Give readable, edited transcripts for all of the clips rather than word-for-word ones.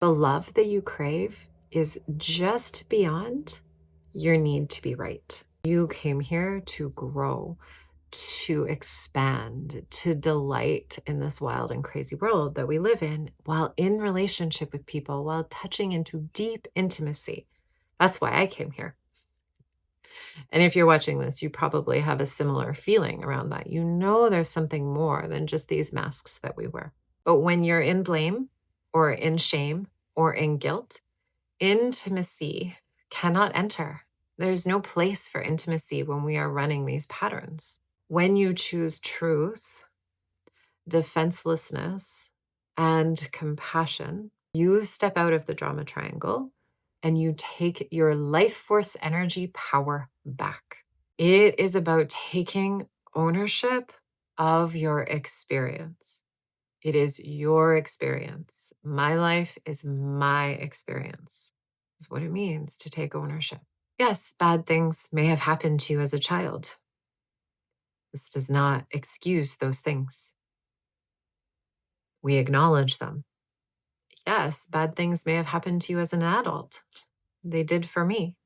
The love that you crave is just beyond your need to be right. You came here to grow, to expand, to delight in this wild and crazy world that we live in while in relationship with people, while touching into deep intimacy. That's why I came here. And if you're watching this, you probably have a similar feeling around that. You know there's something more than just these masks that we wear. But when you're in blame or in shame or in guilt, intimacy cannot enter. There's no place for intimacy when we are running these patterns. When you choose truth, defenselessness, and compassion, you step out of the drama triangle and you take your life force energy power back. It is about taking ownership of your experience. It is your experience. My life is my experience. Is what it means to take ownership. Yes, bad things may have happened to you as a child. This does not excuse those things. We acknowledge them. Yes, bad things may have happened to you as an adult. They did for me.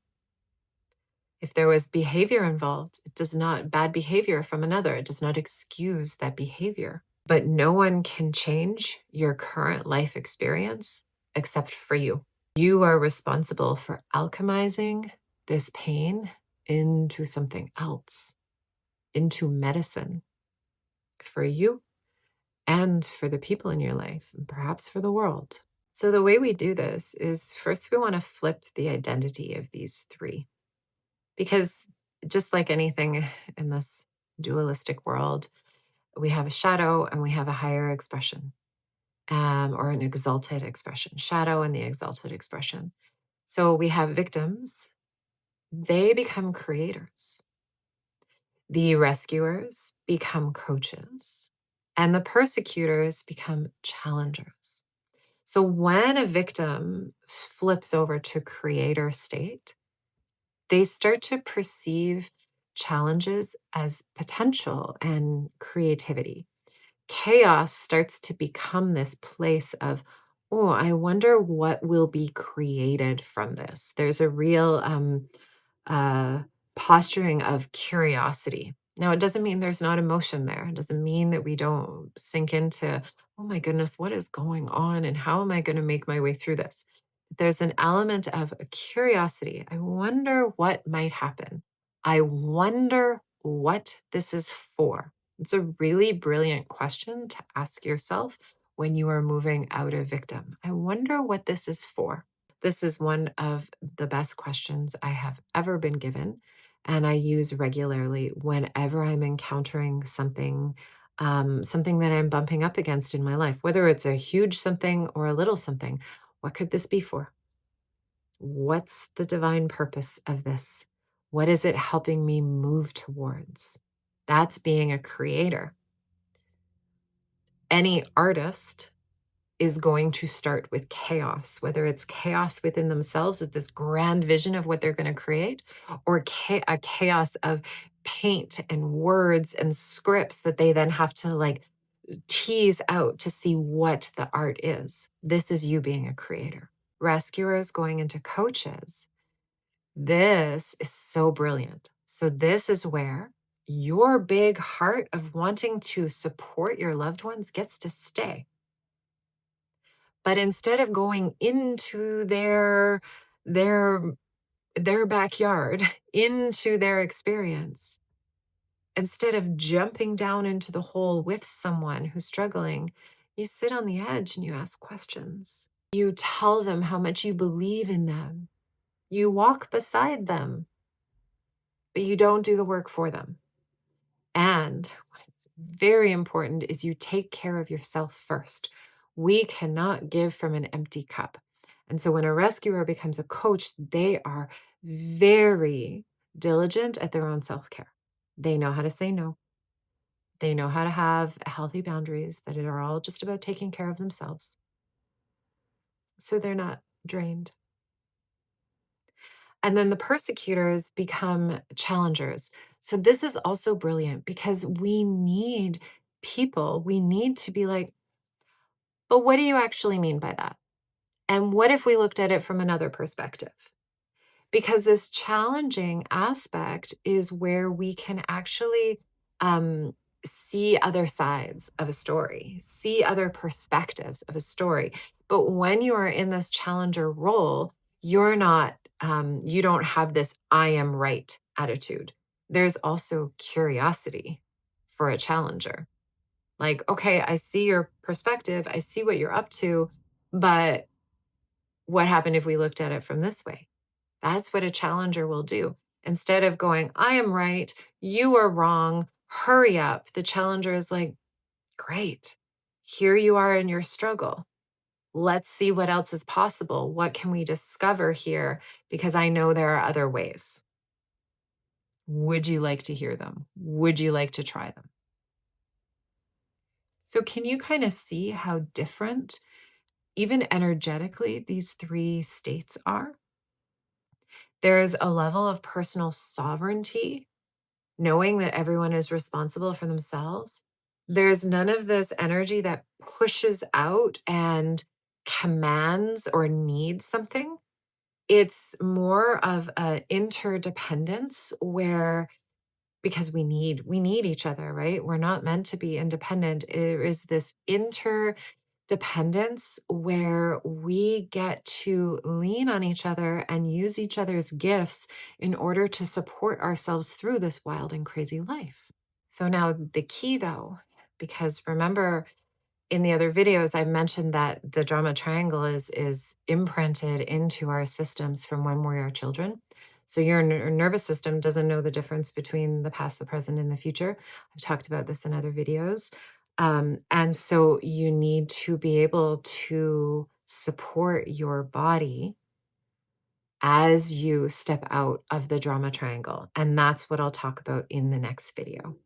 If there was behavior involved, bad behavior from another, it does not excuse that behavior. But no one can change your current life experience except for you. You are responsible for alchemizing this pain into something else, into medicine for you and for the people in your life, and perhaps for the world. So the way we do this is first we want to flip the identity of these three. Because just like anything in this dualistic world, we have a shadow and we have a higher expression, or an exalted expression, shadow and the exalted expression. So we have victims, they become creators. The rescuers become coaches, and the persecutors become challengers. So when a victim flips over to creator state, they start to perceive challenges as potential and creativity. Chaos starts to become this place of, oh, I wonder what will be created from this. There's a real uh, posturing of curiosity. Now, it doesn't mean there's not emotion there. It doesn't mean that we don't sink into, oh my goodness, what is going on and how am I going to make my way through this? There's an element of a curiosity. I wonder what might happen. I wonder what this is for. It's a really brilliant question to ask yourself when you are moving out of victim. I wonder what this is for. This is one of the best questions I have ever been given, and I use regularly whenever I'm encountering something that I'm bumping up against in my life, whether it's a huge something or a little something. What could this be for? What's the divine purpose of this? What is it helping me move towards? That's being a creator. Any artist is going to start with chaos, whether it's chaos within themselves of this grand vision of what they're going to create, or a chaos of paint and words and scripts that they then have to like tease out to see what the art is. This is you being a creator. Rescuers going into coaches. This is so brilliant. So this is where your big heart of wanting to support your loved ones gets to stay. But instead of going into their backyard, into their experience, instead of jumping down into the hole with someone who's struggling, you sit on the edge and you ask questions. You tell them how much you believe in them. You walk beside them, but you don't do the work for them. And what's very important is you take care of yourself first. We cannot give from an empty cup. And so when a rescuer becomes a coach, they are very diligent at their own self-care. They know how to say no. They know how to have healthy boundaries that are all just about taking care of themselves. So they're not drained. And then the persecutors become challengers. So this is also brilliant because we need people, we need to be like, but what do you actually mean by that? And what if we looked at it from another perspective? Because this challenging aspect is where we can actually um, see other sides of a story, see other perspectives of a story. But when you are in this challenger role, you're not, you don't have this I am right attitude. There's also curiosity for a challenger. Like, okay, I see your perspective, I see what you're up to, but what happened if we looked at it from this way? That's what a challenger will do. Instead of going, I am right, you are wrong, hurry up, the challenger is like, great, here you are in your struggle. Let's see what else is possible. What can we discover here? Because I know there are other ways. Would you like to hear them? Would you like to try them? So, can you kind of see how different, even energetically, these three states are? There's a level of personal sovereignty, knowing that everyone is responsible for themselves. There's none of this energy that pushes out and commands or needs something. It's more of an interdependence where because we need each other, right? We're not meant to be independent. It is this interdependence where we get to lean on each other and use each other's gifts in order to support ourselves through this wild and crazy life. So now the key though, because remember in the other videos, I mentioned that the drama triangle is imprinted into our systems from when we are children. So your nervous system doesn't know the difference between the past, the present, and the future. I've talked about this in other videos. And so you need to be able to support your body as you step out of the drama triangle. And that's what I'll talk about in the next video.